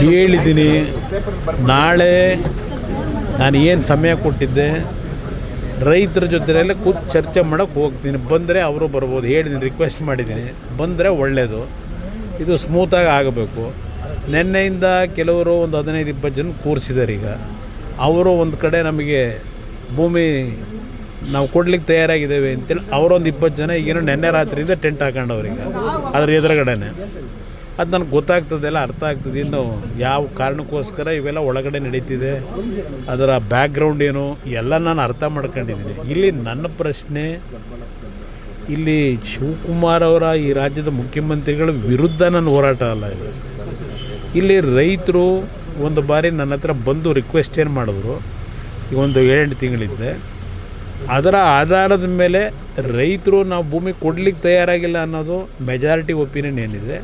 ಹೇಳಿದ್ದೀನಿ. ನಾಳೆ ನಾನು ಏನು ಸಮಯ ಕೊಟ್ಟಿದ್ದೆ, ರೈತರ ಜೊತೆಯಲ್ಲೇ ಕೂತು ಚರ್ಚೆ ಮಾಡೋಕ್ಕೆ ಹೋಗ್ತೀನಿ. ಬಂದರೆ ಅವರು ಬರ್ಬೋದು. ಹೇಳಿದ್ದೀನಿ, ರಿಕ್ವೆಸ್ಟ್ ಮಾಡಿದ್ದೀನಿ. ಬಂದರೆ ಒಳ್ಳೆಯದು. ಇದು ಸ್ಮೂತಾಗಿ ಆಗಬೇಕು. ನಿನ್ನೆಯಿಂದ ಕೆಲವರು ಒಂದು 15-20 ಜನ ಕೂರಿಸಿದ್ದಾರೆ. ಈಗ ಅವರು ಒಂದು ಕಡೆ ನಮಗೆ ಭೂಮಿ ನಾವು ಕೊಡ್ಲಿಕ್ಕೆ ತಯಾರಾಗಿದ್ದೇವೆ ಅಂತೇಳಿ ಅವರೊಂದು 20 ಜನ ಈಗೇನು ನೆನ್ನೆ ರಾತ್ರಿಯಿಂದ ಟೆಂಟ್ ಹಾಕೊಂಡವ್ರಿಗೆ ಅದ್ರ ಎದುರುಗಡೆನೆ. ಅದು ನನಗೆ ಗೊತ್ತಾಗ್ತದೆಲ್ಲ, ಅರ್ಥ ಆಗ್ತದೆ. ಇನ್ನು ಯಾವ ಕಾರಣಕ್ಕೋಸ್ಕರ ಇವೆಲ್ಲ ಒಳಗಡೆ ನಡೀತಿದೆ, ಅದರ ಬ್ಯಾಕ್ಗ್ರೌಂಡ್ ಏನು ಎಲ್ಲ ನಾನು ಅರ್ಥ ಮಾಡ್ಕೊಂಡಿದ್ದೀನಿ. ಇಲ್ಲಿ ನನ್ನ ಪ್ರಶ್ನೆ, ಇಲ್ಲಿ ಶಿವಕುಮಾರ್ ಅವರ ಈ ರಾಜ್ಯದ ಮುಖ್ಯಮಂತ್ರಿಗಳ ವಿರುದ್ಧ ನನ್ನ ಹೋರಾಟ ಅಲ್ಲ ಇದು. ಇಲ್ಲಿ ರೈತರು ಒಂದು ಬಾರಿ ನನ್ನ ಹತ್ರ ಬಂದು ರಿಕ್ವೆಸ್ಟ್ ಏನು ಮಾಡಿದ್ರು, ಈಗ ಒಂದು 7 ತಿಂಗಳಿದ್ದೆ. ಅದರ ಆಧಾರದ ಮೇಲೆ ರೈತರು ನಾವು ಭೂಮಿ ಕೊಡಲಿಕ್ಕೆ ತಯಾರಾಗಿಲ್ಲ ಅನ್ನೋದು ಮೆಜಾರಿಟಿ ಒಪಿನಿಯನ್ ಏನಿದೆ.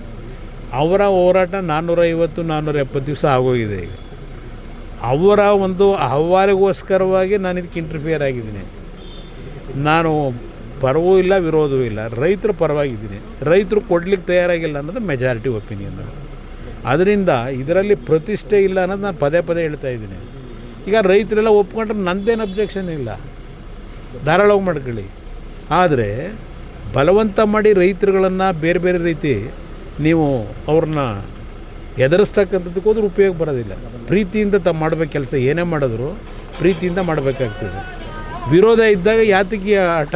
ಅವರ ಹೋರಾಟ 450-470 ದಿವಸ ಆಗೋಗಿದೆ. ಈಗ ಅವರ ಒಂದು ಅಹವಾಲಿಗೋಸ್ಕರವಾಗಿ ನಾನು ಇದಕ್ಕೆ ಇಂಟರ್ಫಿಯರ್ ಆಗಿದ್ದೀನಿ. ನಾನು ಪರವೂ ಇಲ್ಲ, ವಿರೋಧವೂ ಇಲ್ಲ, ರೈತರ ಪರವಾಗಿದ್ದೀನಿ. ರೈತರು ಕೊಡಲಿಕ್ಕೆ ತಯಾರಾಗಿಲ್ಲ ಅನ್ನೋದು ಮೆಜಾರಿಟಿ ಒಪಿನಿಯನ್. ಅದರಿಂದ ಇದರಲ್ಲಿ ಪ್ರತಿಷ್ಠೆ ಇಲ್ಲ ಅನ್ನೋದು ನಾನು ಪದೇ ಪದೇ ಹೇಳ್ತಾ ಇದ್ದೀನಿ. ಈಗ ರೈತರೆಲ್ಲ ಒಪ್ಕೊಂಡ್ರೆ ನಂದೇನು ಅಬ್ಜೆಕ್ಷನ್ ಇಲ್ಲ, ಧಾರಾಳವಾಗಿ ಮಾಡ್ಕೊಳ್ಳಿ. ಆದರೆ ಬಲವಂತ ಮಾಡಿ ರೈತರುಗಳನ್ನು ಬೇರೆ ಬೇರೆ ರೀತಿ ನೀವು ಅವ್ರನ್ನ ಎದುರಿಸ್ತಕ್ಕಂಥದ್ದಕ್ಕೆ ಹೋದ್ರೆ ಉಪಯೋಗ ಬರೋದಿಲ್ಲ. ಪ್ರೀತಿಯಿಂದ ಮಾಡಬೇಕು ಕೆಲಸ, ಏನೇ ಮಾಡಿದ್ರು ಪ್ರೀತಿಯಿಂದ ಮಾಡಬೇಕಾಗ್ತದೆ. ವಿರೋಧ ಇದ್ದಾಗ ಯಾತಕ್ಕೆ ಆಟ,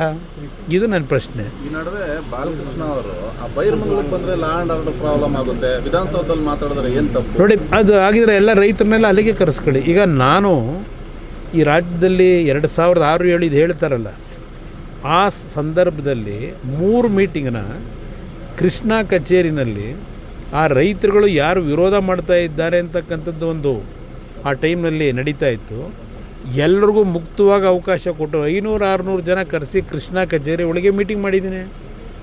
ಇದು ನನ್ನ ಪ್ರಶ್ನೆ. ಈ ನಡುವೆ ಬಾಲಕೃಷ್ಣ ಅವರು ಬೈರ್ಮಂಗಲಕ್ಕೆ ಬಂದರೆ ಲಾ ಆ್ಯಂಡ್ ಆರ್ಡರ್ ಪ್ರಾಬ್ಲಮ್ ಆಗುತ್ತೆ, ವಿಧಾನಸೌಧದಲ್ಲಿ ಮಾತಾಡಿದ್ರೆ ಏನು ತಪ್ಪು? ನೋಡಿ, ಅದು ಆಗಿದ್ರೆ ಎಲ್ಲ ರೈತರನ್ನೆಲ್ಲ ಅಲ್ಲಿಗೆ ಕರೆಸ್ಕೊಳ್ಳಿ. ಈಗ ನಾನು ಈ ರಾಜ್ಯದಲ್ಲಿ 2006-7 ಇದು ಹೇಳ್ತಾರಲ್ಲ, ಆ ಸಂದರ್ಭದಲ್ಲಿ 3 ಮೀಟಿಂಗ್ನ ಕೃಷ್ಣ ಕಚೇರಿನಲ್ಲಿ ಆ ರೈತರುಗಳು ಯಾರು ವಿರೋಧ ಮಾಡ್ತಾ ಇದ್ದಾರೆ ಅಂತಕ್ಕಂಥದ್ದು ಒಂದು ಆ ಟೈಮ್ನಲ್ಲಿ ನಡೀತಾ ಇತ್ತು. ಎಲ್ರಿಗೂ ಮುಕ್ತವಾಗಿ ಅವಕಾಶ ಕೊಟ್ಟು 500-600 ಜನ ಕರೆಸಿ ಕೃಷ್ಣ ಕಚೇರಿ ಒಳಗೆ ಮೀಟಿಂಗ್ ಮಾಡಿದ್ದೀನಿ.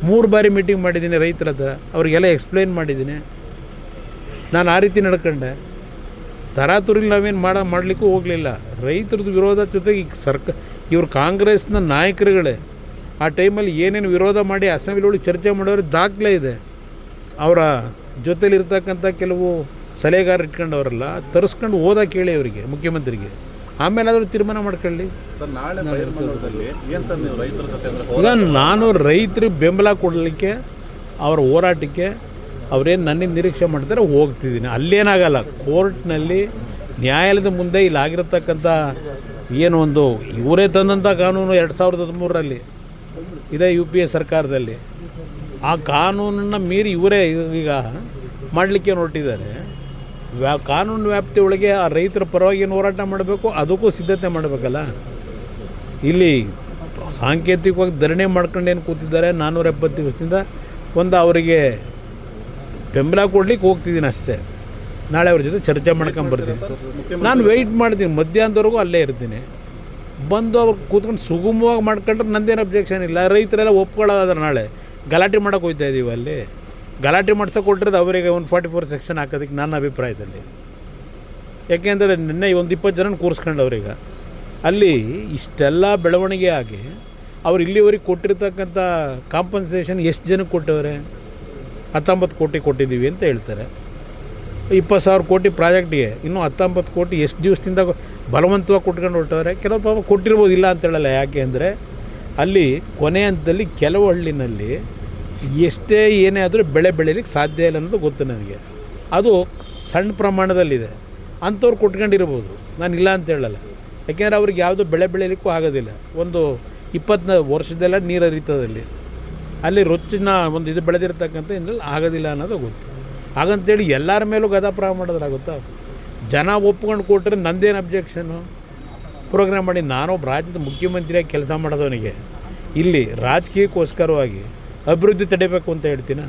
3 ಬಾರಿ ಮೀಟಿಂಗ್ ಮಾಡಿದ್ದೀನಿ ರೈತರ ಹತ್ರ, ಅವರಿಗೆಲ್ಲ ಎಕ್ಸ್ಪ್ಲೈನ್ ಮಾಡಿದ್ದೀನಿ. ನಾನು ಆ ರೀತಿ ನಡ್ಕೊಂಡೆ. ತರಾತುರಿಲಿ ನಾವೇನು ಮಾಡಲಿಕ್ಕೂ ಹೋಗಲಿಲ್ಲ. ರೈತರದ್ದು ವಿರೋಧ ಜೊತೆಗೆ ಈಗ ಇವರು ಕಾಂಗ್ರೆಸ್ನ ನಾಯಕರುಗಳೇ ಆ ಟೈಮಲ್ಲಿ ಏನೇನು ವಿರೋಧ ಮಾಡಿ ಅಸೆಂಬ್ಲಿ ಚರ್ಚೆ ಮಾಡೋರು ದಾಖಲೆ ಇದೆ. ಅವರ ಜೊತೆಲಿರ್ತಕ್ಕಂಥ ಕೆಲವು ಸಲಹೆಗಾರರು ಇಟ್ಕೊಂಡವರಲ್ಲ, ತರಿಸ್ಕೊಂಡು ಓದಕ್ಕೆ ಕೇಳಿ ಅವರಿಗೆ, ಮುಖ್ಯಮಂತ್ರಿಗೆ. ಆಮೇಲೆ ಆದರೂ ತೀರ್ಮಾನ ಮಾಡ್ಕೊಳ್ಳಿ. ಈಗ ನಾನು ರೈತರಿಗೆ ಬೆಂಬಲ ಕೊಡಲಿಕ್ಕೆ, ಅವರ ಹೋರಾಟಕ್ಕೆ ಅವರೇನು ನನ್ನಿಂದ ನಿರೀಕ್ಷೆ ಮಾಡ್ತಾರೆ ಹೋಗ್ತಿದ್ದೀನಿ. ಅಲ್ಲೇನಾಗಲ್ಲ, ಕೋರ್ಟ್ನಲ್ಲಿ ನ್ಯಾಯಾಲಯದ ಮುಂದೆ ಇಲ್ಲಿ ಆಗಿರತಕ್ಕಂಥ ಏನು ಒಂದು ಇವರೇ ತಂದಂಥ ಕಾನೂನು 2013ರಲ್ಲಿ ಇದೇ UPA ಸರ್ಕಾರದಲ್ಲಿ, ಆ ಕಾನೂನನ್ನು ಮೀರಿ ಇವರೇ ಈಗ ಮಾಡಲಿಕ್ಕೆ ಹೊರಟಿದ್ದಾರೆ. ಕಾನೂನು ವ್ಯಾಪ್ತಿ ಒಳಗೆ ಆ ರೈತರ ಪರವಾಗಿ ಏನು ಹೋರಾಟ ಮಾಡಬೇಕು, ಅದಕ್ಕೂ ಸಿದ್ಧತೆ ಮಾಡಬೇಕಲ್ಲ. ಇಲ್ಲಿ ಸಾಂಕೇತಿಕವಾಗಿ ಧರಣಿ ಮಾಡ್ಕೊಂಡು ಏನು ಕೂತಿದ್ದಾರೆ 470 ದಿವಸದಿಂದ, ಒಂದು ಅವರಿಗೆ ಬೆಂಬಲ ಕೊಡ್ಲಿಕ್ಕೆ ಹೋಗ್ತಿದ್ದೀನಿ ಅಷ್ಟೇ. ನಾಳೆ ಅವ್ರ ಜೊತೆ ಚರ್ಚೆ ಮಾಡ್ಕೊಂಬರ್ತೀನಿ. ನಾನು ವೆಯ್ಟ್ ಮಾಡ್ತೀನಿ, ಮಧ್ಯಾಹ್ನದವರೆಗೂ ಅಲ್ಲೇ ಇರ್ತೀನಿ. ಬಂದು ಅವ್ರು ಕೂತ್ಕೊಂಡು ಸುಗಮವಾಗಿ ಮಾಡ್ಕೊಂಡ್ರೆ ನಂದೇನು ಅಬ್ಜೆಕ್ಷನ್ ಇಲ್ಲ. ರೈತರೆಲ್ಲ ಒಪ್ಕೊಳ್ಳೋದಾದ್ರೆ ನಾಳೆ ಗಲಾಟೆ ಮಾಡೋಕೆ ಹೋಗ್ತಾ ಇದ್ದೀವಿ. ಅಲ್ಲಿ ಗಲಾಟೆ ಮಾಡ್ಸೋಕೆ ಕೊಟ್ಟಿರೋದು ಅವರಿಗೆ 144 ಸೆಕ್ಷನ್ ಹಾಕೋದಕ್ಕೆ ನನ್ನ ಅಭಿಪ್ರಾಯದಲ್ಲಿ. ಯಾಕೆಂದರೆ ನಿನ್ನೆ ಒಂದು 20 ಜನ ಕೂರಿಸ್ಕೊಂಡವ್ರೀಗ ಅಲ್ಲಿ ಇಷ್ಟೆಲ್ಲ ಬೆಳವಣಿಗೆ ಆಗಿ ಅವ್ರು ಇಲ್ಲಿವರೆಗೆ ಕೊಟ್ಟಿರ್ತಕ್ಕಂಥ ಕಾಂಪನ್ಸೇಷನ್ ಎಷ್ಟು ಜನಕ್ಕೆ ಕೊಟ್ಟವ್ರೆ? 19 ಕೋಟಿ ಕೊಟ್ಟಿದ್ದೀವಿ ಅಂತ ಹೇಳ್ತಾರೆ. 20,000 ಕೋಟಿ ಪ್ರಾಜೆಕ್ಟಿಗೆ ಇನ್ನೂ 19 ಕೋಟಿ ಎಷ್ಟು ದಿವಸದಿಂದ ಬಲವಂತವಾಗಿ ಕೊಟ್ಕೊಂಡು ಹೊರಟವ್ರೆ. ಕೆಲವು ಪಾಪ ಕೊಟ್ಟಿರ್ಬೋದು, ಇಲ್ಲ ಅಂತ ಹೇಳಲ್ಲ. ಯಾಕೆ ಅಂದರೆ ಅಲ್ಲಿ ಕೊನೆ ಹಂತದಲ್ಲಿ ಕೆಲವು ಹಳ್ಳಿನಲ್ಲಿ ಎಷ್ಟೇ ಏನೇ ಆದರೂ ಬೆಳೆ ಬೆಳೀಲಿಕ್ಕೆ ಸಾಧ್ಯ ಇಲ್ಲ ಅನ್ನೋದು ಗೊತ್ತು ನನಗೆ. ಅದು ಸಣ್ಣ ಪ್ರಮಾಣದಲ್ಲಿದೆ, ಅಂಥವ್ರು ಕೊಟ್ಕೊಂಡಿರ್ಬೋದು, ನಾನು ಇಲ್ಲ ಅಂತ ಹೇಳಲ್ಲ. ಯಾಕೆಂದರೆ ಅವ್ರಿಗೆ ಯಾವುದೂ ಬೆಳೆ ಬೆಳೀಲಿಕ್ಕೂ ಆಗೋದಿಲ್ಲ. ಒಂದು 20 ವರ್ಷದೆಲ್ಲ ನೀರು ಹರಿತದಲ್ಲಿ ಅಲ್ಲಿ ರೊಚ್ಚಿನ ಒಂದು ಇದು ಬೆಳೆದಿರ್ತಕ್ಕಂಥ ಇನ್ನಲ್ಲಿ ಆಗೋದಿಲ್ಲ ಅನ್ನೋದು ಗೊತ್ತು. ಹಾಗಂತೇಳಿ ಎಲ್ಲರ ಮೇಲೂ ಗದಾಪ್ರಾಯ ಮಾಡೋದ್ರಾಗುತ್ತಾ? ಜನ ಒಪ್ಕೊಂಡು ಕೊಟ್ಟರೆ ನಂದೇನು ಅಬ್ಜೆಕ್ಷನು? ಪ್ರೋಗ್ರಾಮ್ ಮಾಡಿ ನಾನೊಬ್ಬ ರಾಜ್ಯದ ಮುಖ್ಯಮಂತ್ರಿಯಾಗಿ ಕೆಲಸ ಮಾಡೋದವನಿಗೆ ಇಲ್ಲಿ ರಾಜಕೀಯಕ್ಕೋಸ್ಕರವಾಗಿ ಅಭಿವೃದ್ಧಿ ತಡಿಬೇಕು ಅಂತ ಹೇಳ್ತೀನ?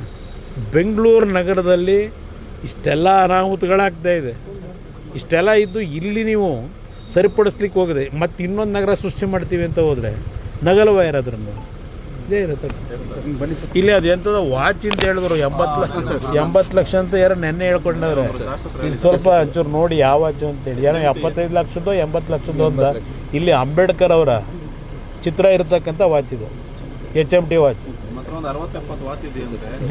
ಬೆಂಗಳೂರು ನಗರದಲ್ಲಿ ಇಷ್ಟೆಲ್ಲ ಅನಾಹುತಗಳಾಗ್ತಾಯಿದೆ. ಇಷ್ಟೆಲ್ಲ ಇದ್ದು ಇಲ್ಲಿ ನೀವು ಸರಿಪಡಿಸ್ಲಿಕ್ಕೆ ಹೋಗಿದೆ, ಮತ್ತು ಇನ್ನೊಂದು ನಗರ ಸೃಷ್ಟಿ ಮಾಡ್ತೀವಿ ಅಂತ ಹೋದರೆ ನಗಲ್ವ ಯಾರಾದ್ರೂ ಇದೇ ಇರುತ್ತೆ. ಇಲ್ಲಿ ಅದು ಎಂಥದ್ದು ವಾಚ್ ಅಂತ ಹೇಳಿದ್ರು 80 ಲಕ್ಷ ಅಂತ ಯಾರೋ ನೆನ್ನೆ ಹೇಳ್ಕೊಂಡವ್ರೆ. ಇದು ಸ್ವಲ್ಪ ಒಂಚೂರು ನೋಡಿ ಯಾವ ವಾಚು ಅಂತೇಳಿ, ಏನೋ 75 ಲಕ್ಷದ್ದು 80 ಲಕ್ಷದ್ದು ಅಂತ. ಇಲ್ಲಿ ಅಂಬೇಡ್ಕರ್ ಅವರ ಚಿತ್ರ ಇರತಕ್ಕಂಥ ವಾಚ್ ಇದು, HMT ವಾಚ್.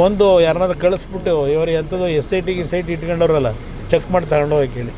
ಬಂದು ಯಾರನ್ನಾದ್ರು ಕಳಿಸ್ಬಿಟ್ಟು ಇವರು ಎಂಥದ್ದು SIT ಇಟ್ಕೊಂಡವ್ರಲ್ಲ ಚೆಕ್ ಮಾಡಿ ತಗೊಂಡು ಹೋಗಿ ಹೇಳಿ.